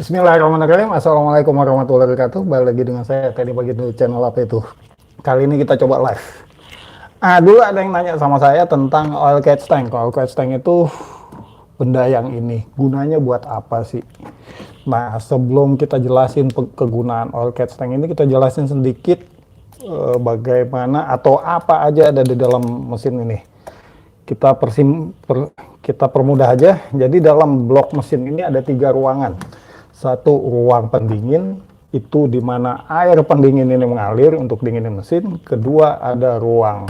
Bismillahirrahmanirrahim. Assalamualaikum warahmatullahi wabarakatuh. Balik lagi dengan saya tadi pagi di channel apa itu. Kali ini kita coba live. Dulu ada yang nanya sama saya tentang oil catch tank. Oil catch tank itu benda yang ini gunanya buat apa sih? Nah, sebelum kita jelasin kegunaan oil catch tank ini, kita jelasin sedikit bagaimana atau apa aja ada di dalam mesin ini. Kita permudah aja. Jadi dalam blok mesin ini ada 3 ruangan. Satu ruang pendingin, itu di mana air pendingin ini mengalir untuk dinginin mesin. Kedua ada ruang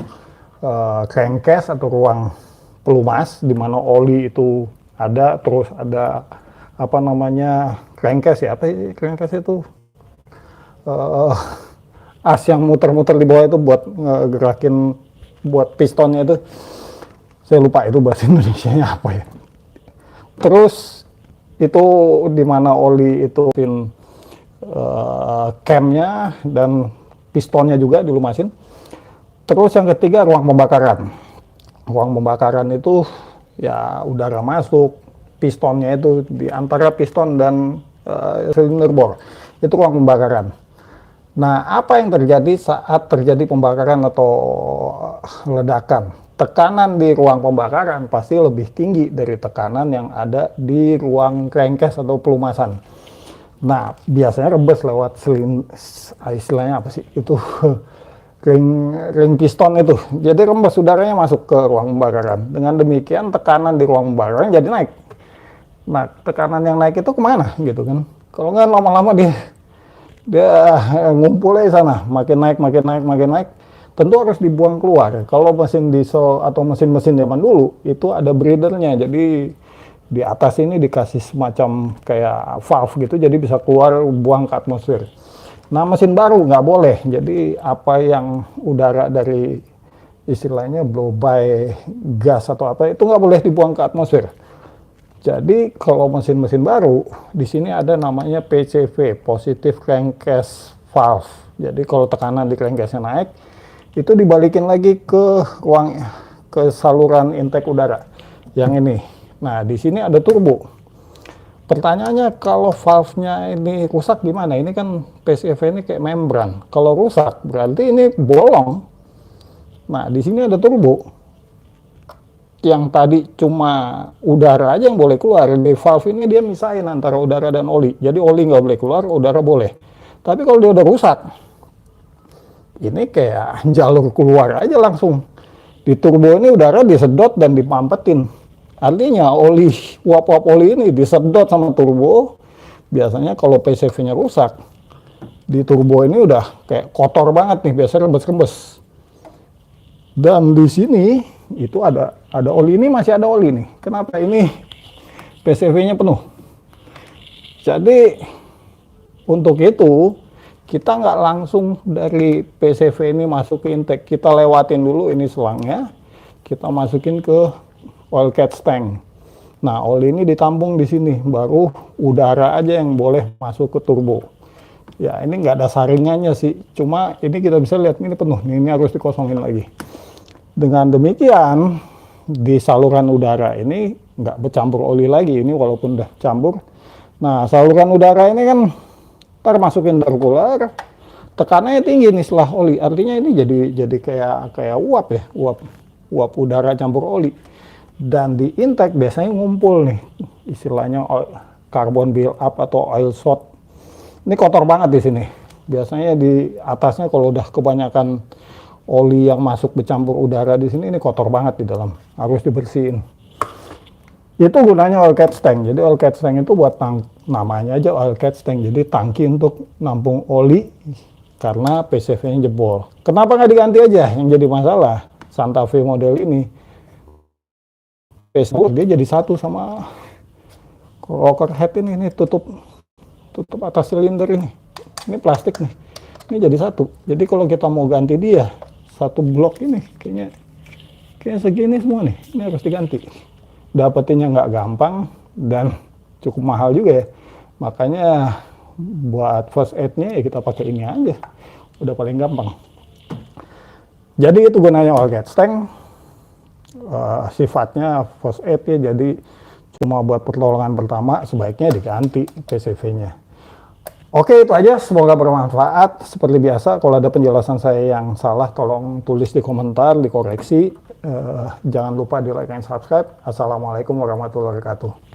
crankcase atau ruang pelumas, di mana oli itu ada. Terus ada apa namanya crankcase ya, apa sih crankcase itu? As yang muter-muter di bawah itu buat gerakin buat pistonnya itu. Saya lupa itu bahasa Indonesianya apa ya. Terus itu di mana oli itu camnya dan pistonnya juga dilumasin. Terus yang ketiga ruang pembakaran. Ruang pembakaran itu ya udara masuk, pistonnya itu di antara piston dan silinder bor. Itu ruang pembakaran. Nah, apa yang terjadi saat terjadi pembakaran atau ledakan? Tekanan di ruang pembakaran pasti lebih tinggi dari tekanan yang ada di ruang crankcase atau pelumasan. Nah, biasanya rebes lewat istilahnya apa sih? Itu ring piston itu. Jadi rembes udaranya masuk ke ruang pembakaran. Dengan demikian tekanan di ruang pembakaran jadi naik. Nah, tekanan yang naik itu kemana gitu kan? Kalau nggak lama-lama dia ngumpulnya di sana, makin naik, makin naik, makin naik. Tentu harus dibuang keluar. Kalau mesin diesel atau mesin-mesin zaman dulu itu ada breathernya, jadi di atas ini dikasih semacam kayak valve gitu, jadi bisa keluar buang ke atmosfer. Nah, mesin baru nggak boleh, jadi apa yang udara dari istilahnya blow by gas atau apa itu nggak boleh dibuang ke atmosfer. Jadi kalau mesin-mesin baru di sini ada namanya PCV, positive crankcase valve. Jadi kalau tekanan di crankcase-nya naik, itu dibalikin lagi ke saluran intake udara yang ini. Nah, di sini ada turbo. Pertanyaannya, kalau valve-nya ini rusak gimana? Ini kan PCV ini kayak membran. Kalau rusak berarti ini bolong. Nah, di sini ada turbo. Yang tadi cuma udara aja yang boleh keluar. Di valve ini dia misahin antara udara dan oli. Jadi oli nggak boleh keluar, udara boleh. Tapi kalau dia udah rusak, ini kayak jalur keluar aja langsung. Di turbo ini udara disedot dan dipampetin. Artinya uap-uap oli ini disedot sama turbo. Biasanya kalau PCV-nya rusak, di turbo ini udah kayak kotor banget nih, biasanya rembes-rembes. Dan di sini itu ada oli, ini masih ada oli nih. Kenapa ini PCV-nya penuh? Jadi untuk itu kita nggak langsung dari PCV ini masuk ke intake, kita lewatin dulu ini selangnya, kita masukin ke oil catch tank. Nah, oli ini ditampung di sini, baru udara aja yang boleh masuk ke turbo. Ya, ini nggak ada saringannya sih, cuma ini kita bisa lihat ini penuh, ini harus dikosongin lagi. Dengan demikian, di saluran udara ini nggak bercampur oli lagi, ini walaupun udah campur. Nah, saluran udara ini kan ntar masukin sirkular, tekanannya tinggi nih setelah oli, artinya ini jadi kayak uap ya, uap udara campur oli. Dan di intake biasanya ngumpul nih, istilahnya carbon build up atau oil shot. Ini kotor banget di sini. Biasanya di atasnya kalau udah kebanyakan oli yang masuk bercampur udara di sini, ini kotor banget di dalam, harus dibersihin. Itu gunanya oil catch tank. Jadi oil catch tank itu buat namanya aja oil catch tank. Jadi tangki untuk nampung oli karena PCV-nya jebol. Kenapa nggak diganti aja? Yang jadi masalah Santa Fe model ini, PCV dia jadi satu sama rocker head ini tutup atas silinder ini. Ini plastik nih. Ini jadi satu. Jadi kalau kita mau ganti dia, satu blok ini kayaknya segini semua nih. Ini harus diganti. Dapetinnya nggak gampang dan cukup mahal juga ya. Makanya buat first aid-nya ya kita pakai ini aja. Udah paling gampang. Jadi itu gunanya oil catch tank. Sifatnya first aid ya, jadi Cuma buat pertolongan pertama sebaiknya diganti PCV-nya. Oke, itu aja. Semoga bermanfaat. Seperti biasa, kalau ada penjelasan saya yang salah, tolong tulis di komentar, dikoreksi. Jangan lupa di like dan subscribe. Assalamualaikum warahmatullahi wabarakatuh.